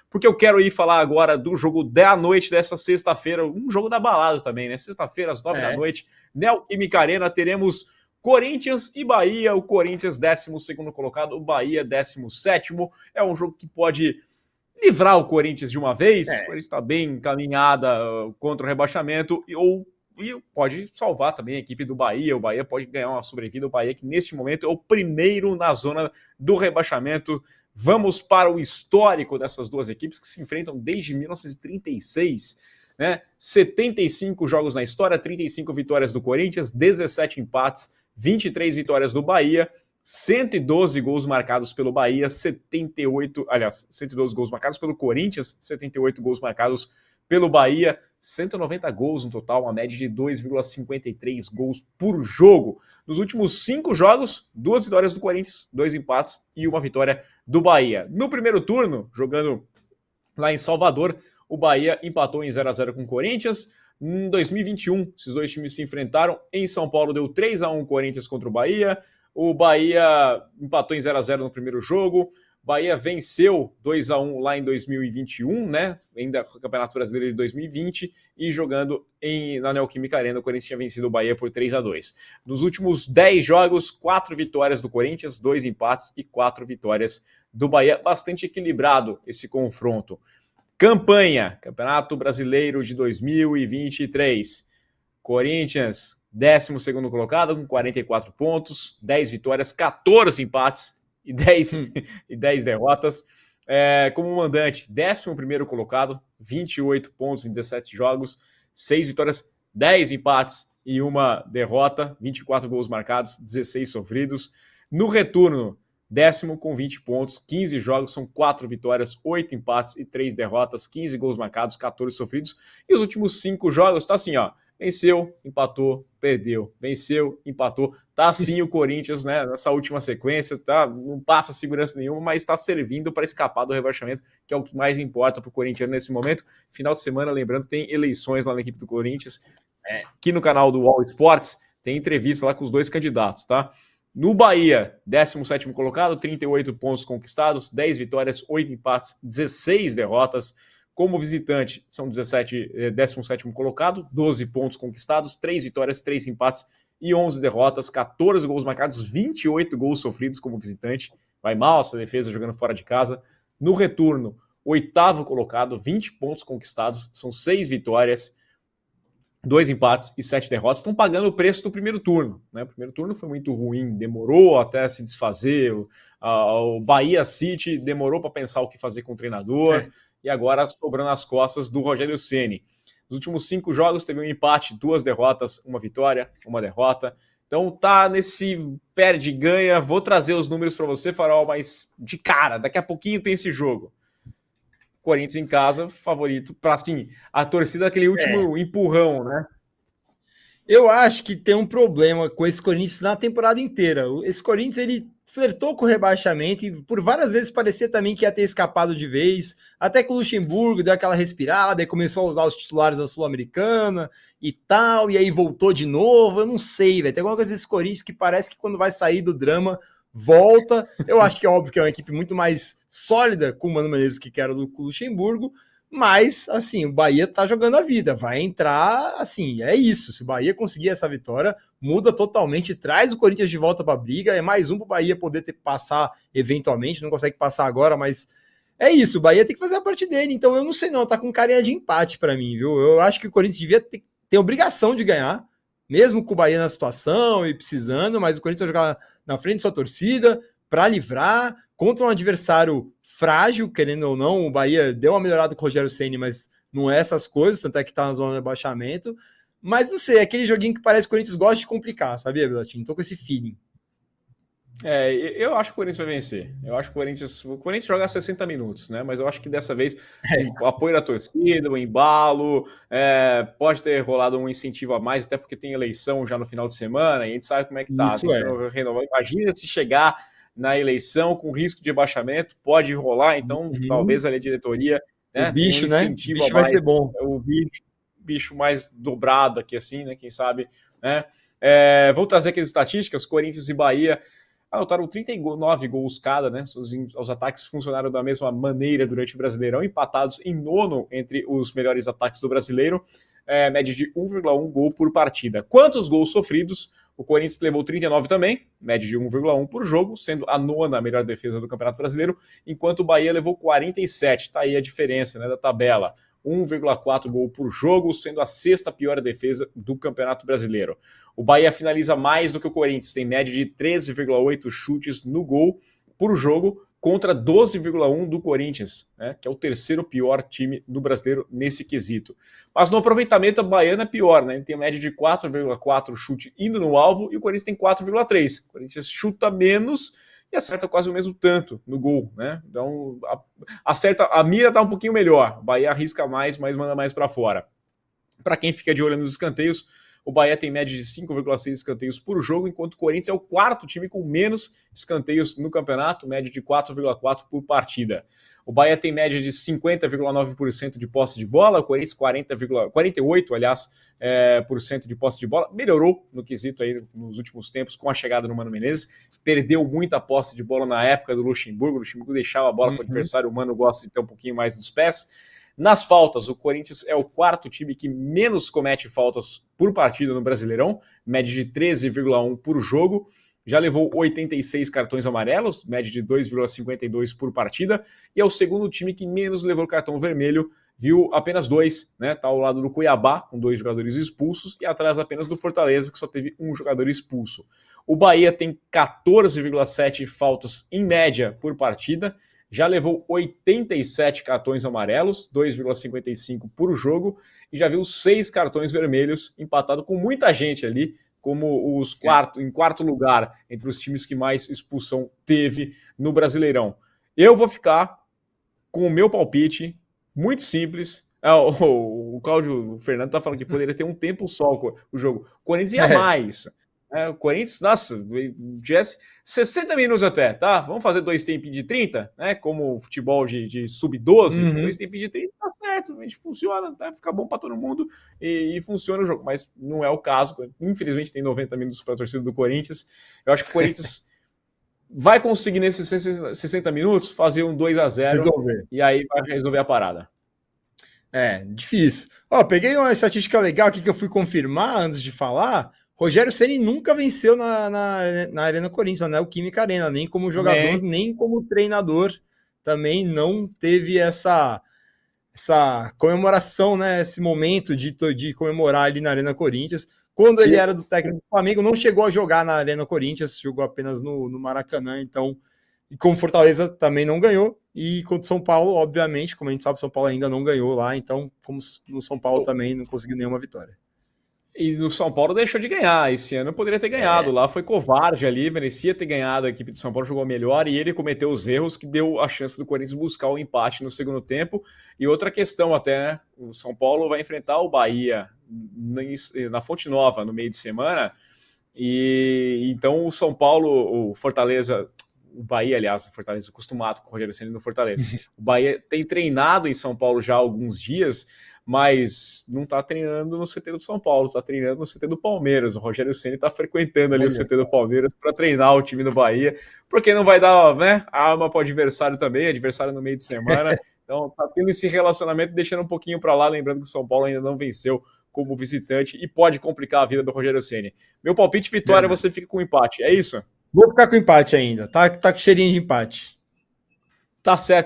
porque eu quero ir falar agora do jogo da noite dessa sexta-feira, um jogo da balada também, né? Sexta-feira, às 9 da noite, Neoquímica Arena, teremos Corinthians e Bahia, o Corinthians 12º colocado, o Bahia 17º. É um jogo que pode livrar o Corinthians de uma vez, o Corinthians está bem encaminhada contra o rebaixamento, e pode salvar também a equipe do Bahia. O Bahia pode ganhar uma sobrevida. O Bahia, que neste momento é o primeiro na zona do rebaixamento. Vamos para o histórico dessas duas equipes que se enfrentam desde 1936. Né? 75 jogos na história, 35 vitórias do Corinthians, 17 empates, 23 vitórias do Bahia, 112 gols marcados pelo Bahia, 112 gols marcados pelo Corinthians, 78 gols marcados pelo Bahia, 190 gols no total, uma média de 2,53 gols por jogo. Nos últimos 5 jogos, 2 vitórias do Corinthians, 2 empates e 1 vitória do Bahia. No primeiro turno, jogando lá em Salvador, o Bahia empatou em 0-0 com o Corinthians. Em 2021, esses dois times se enfrentaram. Em São Paulo, deu 3-1 Corinthians contra o Bahia. O Bahia empatou em 0-0 no primeiro jogo. Bahia venceu 2-1 lá em 2021, né? Ainda com o Campeonato Brasileiro de 2020, e jogando na Neoquímica Arena, o Corinthians tinha vencido o Bahia por 3-2. Nos últimos 10 jogos, 4 vitórias do Corinthians, 2 empates e 4 vitórias do Bahia. Bastante equilibrado esse confronto. Campanha, Campeonato Brasileiro de 2023. Corinthians, 12º colocado, com 44 pontos, 10 vitórias, 14 empates e 10 derrotas. Como mandante, 11º colocado, 28 pontos em 17 jogos, 6 vitórias, 10 empates e 1 derrota, 24 gols marcados, 16 sofridos. No retorno, 10º com 20 pontos, 15 jogos, são 4 vitórias, 8 empates e 3 derrotas, 15 gols marcados, 14 sofridos. E os últimos 5 jogos, tá assim, ó. Venceu, empatou, perdeu. Venceu, empatou. Tá assim o Corinthians, né? Nessa última sequência, tá? Não passa segurança nenhuma, mas está servindo para escapar do rebaixamento, que é o que mais importa para o Corinthians nesse momento. Final de semana, lembrando, tem eleições lá na equipe do Corinthians. Aqui no canal do All Sports, tem entrevista lá com os 2 candidatos, tá? No Bahia, 17º colocado, 38 pontos conquistados, 10 vitórias, 8 empates, 16 derrotas. Como visitante, são 17º colocado, 12 pontos conquistados, 3 vitórias, 3 empates e 11 derrotas, 14 gols marcados, 28 gols sofridos como visitante. Vai mal essa defesa jogando fora de casa. No retorno, 8º colocado, 20 pontos conquistados, são 6 vitórias, 2 empates e 7 derrotas. Estão pagando o preço do primeiro turno. Né? O primeiro turno foi muito ruim, demorou até se desfazer. O Bahia City demorou para pensar o que fazer com o treinador. E agora sobrando as costas do Rogério Ceni. Nos últimos 5 jogos teve um empate, 2 derrotas, 1 vitória, 1 derrota. Então tá nesse perde-ganha. Vou trazer os números para você, Farol, mas de cara, daqui a pouquinho tem esse jogo. Corinthians em casa, favorito para, assim, a torcida, aquele último empurrão, né? Eu acho que tem um problema com esse Corinthians na temporada inteira. Esse Corinthians, ele flertou com o rebaixamento e por várias vezes parecia também que ia ter escapado de vez, até que o Luxemburgo deu aquela respirada e começou a usar os titulares da Sul-Americana e tal, e aí voltou de novo. Eu não sei, velho. Tem alguma coisa desse Corinthians que parece que quando vai sair do drama, volta. Eu acho que é óbvio que é uma equipe muito mais sólida com o Mano Menezes que era do Luxemburgo, mas, assim, o Bahia tá jogando a vida, vai entrar, assim, é isso. Se o Bahia conseguir essa vitória, muda totalmente, traz o Corinthians de volta para a briga, é mais um para o Bahia poder passar eventualmente, não consegue passar agora, mas é isso, o Bahia tem que fazer a parte dele, então eu não sei não, tá com carinha de empate para mim, viu? Eu acho que o Corinthians devia ter obrigação de ganhar, mesmo com o Bahia na situação e precisando, mas o Corinthians vai jogar na frente da sua torcida, para livrar, contra um adversário frágil, querendo ou não, o Bahia deu uma melhorada com o Rogério Ceni, mas não é essas coisas, tanto é que tá na zona de rebaixamento. Mas não sei, é aquele joguinho que parece que o Corinthians gosta de complicar, sabia, Bilatinho? Tô com esse feeling. Eu acho que o Corinthians vai vencer. Eu acho que o Corinthians joga 60 minutos, né? Mas eu acho que dessa vez o apoio da torcida, o embalo, pode ter rolado um incentivo a mais, até porque tem eleição já no final de semana, e a gente sabe como é que tá. Imagina se chegar na eleição com risco de rebaixamento, pode rolar, então talvez ali a diretoria, né, o bicho, um incentivo, né? O bicho a mais, vai ser bom. O bicho mais dobrado aqui, assim, né? Quem sabe, né? Vou trazer aqui as estatísticas, Corinthians e Bahia. anotaram 39 gols cada, né? Os ataques funcionaram da mesma maneira durante o Brasileirão, empatados em nono entre os melhores ataques do Brasileiro, média de 1,1 gol por partida. Quantos gols sofridos? O Corinthians levou 39 também, média de 1,1 por jogo, sendo a nona melhor defesa do Campeonato Brasileiro, enquanto o Bahia levou 47. Tá aí a diferença, né, da tabela. 1,4 gol por jogo, sendo a sexta pior defesa do Campeonato Brasileiro. O Bahia finaliza mais do que o Corinthians, tem média de 13,8 chutes no gol por jogo, contra 12,1 do Corinthians, né, que é o terceiro pior time do Brasileiro nesse quesito. Mas no aproveitamento, a Baiana é pior, né? Tem média de 4,4 chute indo no alvo e o Corinthians tem 4,3. O Corinthians chuta menos e acerta quase o mesmo tanto no gol, né? Então, a mira tá um pouquinho melhor. O Bahia arrisca mais, mas manda mais para fora. Para quem fica de olho nos escanteios, o Bahia tem média de 5,6 escanteios por jogo, enquanto o Corinthians é o quarto time com menos escanteios no campeonato, média de 4,4 por partida. O Bahia tem média de 50,9% de posse de bola, o Corinthians 48, aliás, por cento de posse de bola. Melhorou no quesito aí nos últimos tempos com a chegada do Mano Menezes. Perdeu muita posse de bola na época do Luxemburgo. O Luxemburgo deixava a bola para o adversário, o Mano gosta de ter um pouquinho mais nos pés. Nas faltas, o Corinthians é o quarto time que menos comete faltas por partida no Brasileirão, média de 13,1 por jogo. Já levou 86 cartões amarelos, média de 2,52 por partida, e é o segundo time que menos levou cartão vermelho, viu apenas 2, né? Tá ao lado do Cuiabá, com 2 jogadores expulsos, e atrás apenas do Fortaleza, que só teve 1 jogador expulso. O Bahia tem 14,7 faltas em média por partida, já levou 87 cartões amarelos, 2,55 por jogo, e já viu 6 cartões vermelhos, empatado com muita gente ali, como em quarto lugar entre os times que mais expulsão teve no Brasileirão. Eu vou ficar com o meu palpite, muito simples. O Cláudio Fernando tá falando que poderia ter um tempo só o jogo. O Corinthians ia mais. O Corinthians, nossa, tivesse 60 minutos até, tá? Vamos fazer 2 tempos de 30, né? Como futebol de sub-12, 2 tempos de 30, tá certo, a gente funciona, tá? Fica bom para todo mundo e funciona o jogo, mas não é o caso. Infelizmente tem 90 minutos para a torcida do Corinthians. Eu acho que o Corinthians vai conseguir nesses 60 minutos fazer um 2-0 e aí vai resolver a parada. Difícil. Peguei uma estatística legal aqui que eu fui confirmar antes de falar. Rogério Ceni nunca venceu na Arena Corinthians, na Neoquímica Arena, nem como jogador, nem como treinador. Também não teve essa comemoração, né? Esse momento de comemorar ali na Arena Corinthians. Quando ele era do técnico do Flamengo, não chegou a jogar na Arena Corinthians, jogou apenas no Maracanã. Então, e como Fortaleza também não ganhou, e contra São Paulo, obviamente, como a gente sabe, São Paulo ainda não ganhou lá. Então, como no São Paulo também não conseguiu nenhuma vitória. E no São Paulo deixou de ganhar. Esse ano poderia ter ganhado. Lá foi covarde ali, merecia ter ganhado. A equipe de São Paulo jogou melhor e ele cometeu os erros que deu a chance do Corinthians buscar o empate no segundo tempo. E outra questão até, né? O São Paulo vai enfrentar o Bahia na Fonte Nova no meio de semana. E então o São Paulo, o Fortaleza, o Bahia, aliás, o Fortaleza, acostumado com o Rogério Ceni no Fortaleza. O Bahia tem treinado em São Paulo já há alguns dias, mas não está treinando no CT do São Paulo, está treinando no CT do Palmeiras. O Rogério Ceni está frequentando ali o CT do Palmeiras para treinar o time do Bahia, porque não vai dar, né, arma para o adversário também, adversário no meio de semana. Então está tendo esse relacionamento, deixando um pouquinho para lá, lembrando que o São Paulo ainda não venceu como visitante e pode complicar a vida do Rogério Ceni. Meu palpite, vitória, você fica com empate, é isso? Vou ficar com empate ainda, tá com cheirinho de empate. Tá certo,